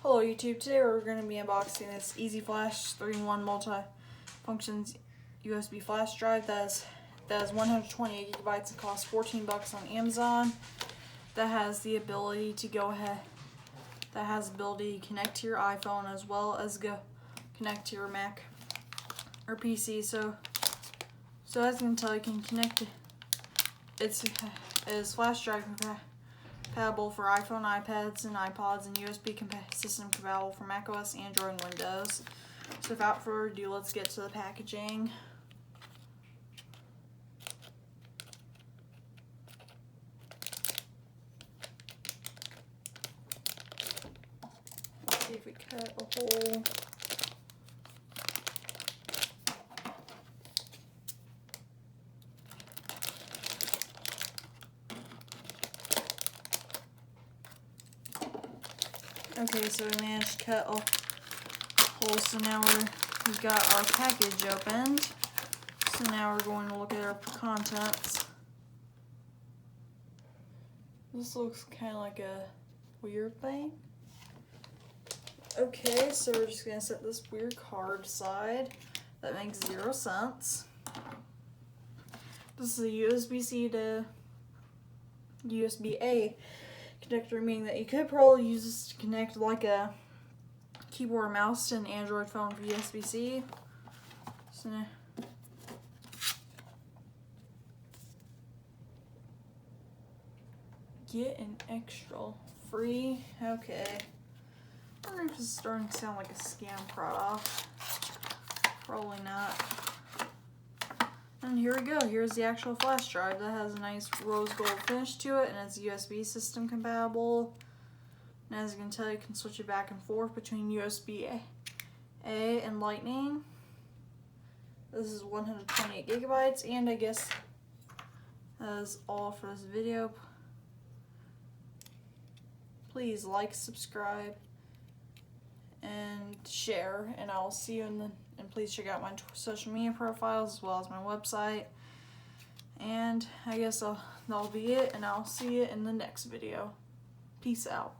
Hello YouTube, today we're going to be unboxing this Easyflash 3-in-1 multi-functions USB flash drive that has 128 gigabytes and costs $14 on Amazon. That has the ability to connect to your iPhone as well as connect to your Mac or PC. So as I can tell, you can connect it. It's flash drive compatible for iPhone, iPads, and iPods, and USB system compatible for macOS, Android, and Windows. So without further ado, let's get to the packaging. Let's see if we cut a hole. Okay, so we managed to cut a hole, so now we've got our package opened. So now we're going to look at our contents. This looks kind of like a weird thing. Okay, so we're just going to set this weird card aside. That makes 0 sense. This is a USB-C to USB-A connector, meaning that you could probably use this to connect like a keyboard or mouse to an Android phone for USB-C. So now, get an extra free. Okay. I wonder if this is starting to sound like a scam product. Probably not. And here we go. Here's the actual flash drive that has a nice rose gold finish to it, and it's USB system compatible. And as you can tell, you can switch it back and forth between USB-A and Lightning. This is 128 gigabytes, and I guess that is all for this video. Please like, subscribe, and share, and I'll see you and please check out my social media profiles as well as my website. And I guess that'll be it, and I'll see you in the next video. Peace out.